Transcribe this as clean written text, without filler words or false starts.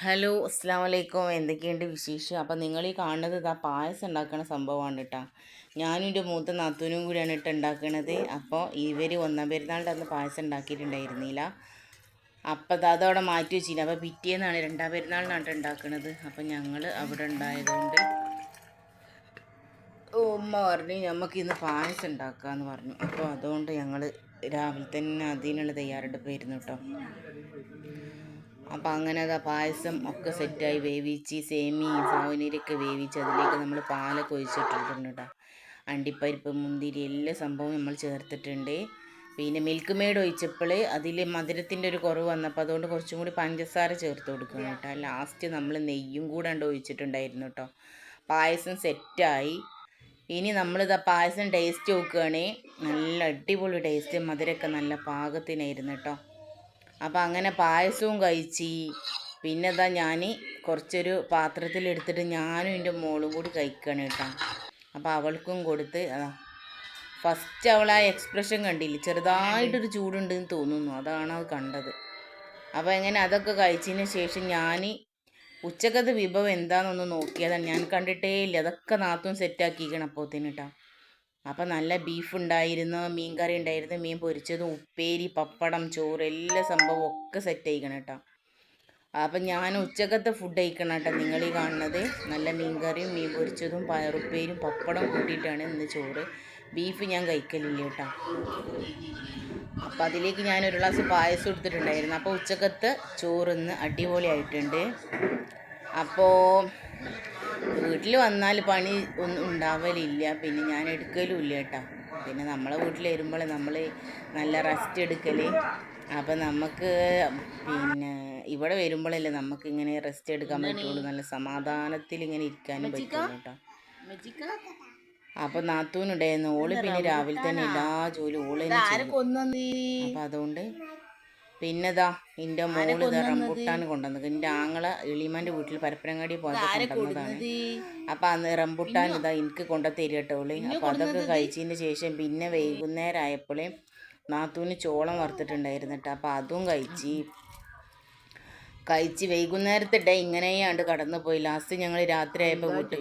Hello അസ്സാം വലൈക്കും. എന്തൊക്കെയുണ്ട് വിശേഷം? അപ്പം നിങ്ങൾ ഈ കാണുന്നത് ഇതാ പായസം ഉണ്ടാക്കുന്ന സംഭവമാണ് കേട്ടോ. ഞാനും എൻ്റെ മൂത്ത നാത്തൂനും കൂടിയാണ് ഇട്ട് ഉണ്ടാക്കുന്നത്. അപ്പോൾ ഇവർ ഒന്നാം പെരുന്നാളിൻ്റെ അന്ന് പായസം ഉണ്ടാക്കിയിട്ടുണ്ടായിരുന്നില്ല. അപ്പം അതവിടെ മാറ്റി വെച്ചില്ല. അപ്പോൾ പിറ്റേന്നാണ് രണ്ടാം പെരുന്നാളിനാണ് ഉണ്ടാക്കുന്നത്. അപ്പം ഞങ്ങൾ അവിടെ ഉണ്ടായതുകൊണ്ട് ഉമ്മ പറഞ്ഞു നമുക്ക് ഇന്ന് പായസം ഉണ്ടാക്കാമെന്ന് പറഞ്ഞു. അപ്പോൾ അതുകൊണ്ട് ഞങ്ങൾ രാവിലെ തന്നെ അതിനുള്ള തയ്യാറെടുപ്പായിരുന്നു കേട്ടോ. അപ്പോൾ അങ്ങനെ അതാ പായസം ഒക്കെ സെറ്റായി വേവിച്ച് സേമിയയും സാവനീരൊക്കെ വേവിച്ച് അതിലേക്ക് നമ്മൾ പാലൊക്കെ ഒഴിച്ചിട്ടിട്ടുണ്ട് കേട്ടോ. അണ്ടിപ്പരിപ്പ് മുന്തിരി എല്ലാ സംഭവവും നമ്മൾ ചേർത്തിട്ടുണ്ട്. പിന്നെ മിൽക്ക് മെയ്ഡ് ഒഴിച്ചപ്പോൾ അതിൽ മധുരത്തിൻ്റെ ഒരു കുറവ് വന്നപ്പോൾ അതുകൊണ്ട് കുറച്ചും കൂടി പഞ്ചസാര ചേർത്ത് കൊടുക്കണം കേട്ടോ. ലാസ്റ്റ് നമ്മൾ നെയ്യും കൂടെ ഒഴിച്ചിട്ടുണ്ടായിരുന്നു കേട്ടോ. പായസം സെറ്റായി. ഇനി നമ്മളിതാ പായസം ടേസ്റ്റ് നോക്കുകയാണേ, നല്ല അടിപൊളി ടേസ്റ്റ്, മധുരമൊക്കെ നല്ല പാകത്തിനായിരുന്നു കേട്ടോ. അപ്പോൾ അങ്ങനെ പായസവും കഴിച്ച് പിന്നെ ഇതാ ഞാൻ കുറച്ചൊരു പാത്രത്തിലെടുത്തിട്ട് ഞാനും എൻ്റെ മോളും കൂടി കഴിക്കുകയാണ് കേട്ടോ. അപ്പോൾ അവൾക്കും കൊടുത്ത് ഫസ്റ്റ് അവൾ ആ എക്സ്പ്രഷൻ കണ്ടില്ലേ, ചെറുതായിട്ടൊരു ചൂടുണ്ടെന്ന് തോന്നുന്നു, അതാണ് അത് കണ്ടത്. അപ്പോൾ എങ്ങനെ അതൊക്കെ കഴിച്ചതിന് ശേഷം ഞാൻ ഉച്ചക്കത്തെ വിഭവം എന്താണെന്നൊന്ന് നോക്കിയതാണ്. ഞാൻ കണ്ടിട്ടേ ഇല്ല, അതൊക്കെ നാത്തും സെറ്റാക്കിക്കണം അപ്പോഴത്തേന് കേട്ടോ. അപ്പം നല്ല ബീഫ് ഉണ്ടായിരുന്നു, മീൻ കറി ഉണ്ടായിരുന്നു, മീൻ പൊരിച്ചതും ഉപ്പേരി പപ്പടം ചോറ് എല്ലാ സംഭവം ഒക്കെ സെറ്റ് ആയിക്കണം കേട്ടോ. അപ്പം ഞാൻ ഉച്ചക്കത്തെ ഫുഡ് കഴിക്കണം കേട്ടോ നിങ്ങൾ ഈ കാണുന്നത്. നല്ല മീൻ കറിയും മീൻ പൊരിച്ചതും പയറുപ്പേരും പപ്പടം കൂട്ടിയിട്ടാണ് ഇന്ന് ചോറ്. ബീഫ് ഞാൻ കഴിക്കലില്ല കേട്ടോ. അപ്പം അതിലേക്ക് ഞാൻ ഒരു ഗ്ലാസ് പായസം എടുത്തിട്ടുണ്ടായിരുന്നു. അപ്പോൾ ഉച്ചക്കത്തെ ചോറിന്ന് അടിപൊളിയായിട്ടുണ്ട്. അപ്പോൾ വീട്ടിൽ വന്നാൽ പണി ഒന്നും ഉണ്ടാവലില്ല, പിന്നെ ഞാൻ എടുക്കലും ഇല്ല കേട്ടോ. പിന്നെ നമ്മളെ വീട്ടിൽ വരുമ്പോൾ നമ്മൾ നല്ല റെസ്റ്റ് എടുക്കൽ. അപ്പം നമുക്ക് പിന്നെ ഇവിടെ വരുമ്പോഴല്ലേ നമുക്ക് ഇങ്ങനെ റെസ്റ്റ് എടുക്കാൻ പറ്റുള്ളൂ, നല്ല സമാധാനത്തിൽ ഇങ്ങനെ ഇരിക്കാനും പറ്റുള്ളൂ കേട്ടോ. അപ്പം നാത്തൂനുണ്ടായിരുന്നു, ഓള് പിന്നെ രാവിലെ തന്നെ എല്ലാ ജോലിയും ഓള് തന്നെ ചെയ്യും. അപ്പം അതുകൊണ്ട് പിന്നെതാ എൻ്റെ മോള് ഇതാ റംബുട്ടാൻ കൊണ്ടുവന്നത്. എൻ്റെ ആങ്ങളെ എളിമാൻ്റെ വീട്ടിൽ പരപ്പനങ്ങാടി പോയപ്പോൾ കൊണ്ടുവന്നതാണ്. അപ്പം അന്ന് റംബുട്ടാൻ ഇതാ എനിക്ക് കൊണ്ടു തരികട്ടോള്. അപ്പം അതൊക്കെ കഴിച്ചതിന് ശേഷം പിന്നെ വൈകുന്നേരം ആയപ്പോൾ നാത്തൂന് ചോളം വറുത്തിട്ടുണ്ടായിരുന്നു കേട്ടോ. അപ്പം അതും കഴിച്ച് വൈകുന്നേരത്തെ ഡേ ഇങ്ങനെയാണ്ട് കടന്നു പോയി. ലാസ്റ്റ് ഞങ്ങൾ രാത്രി ആയപ്പോൾ വീട്ടിൽ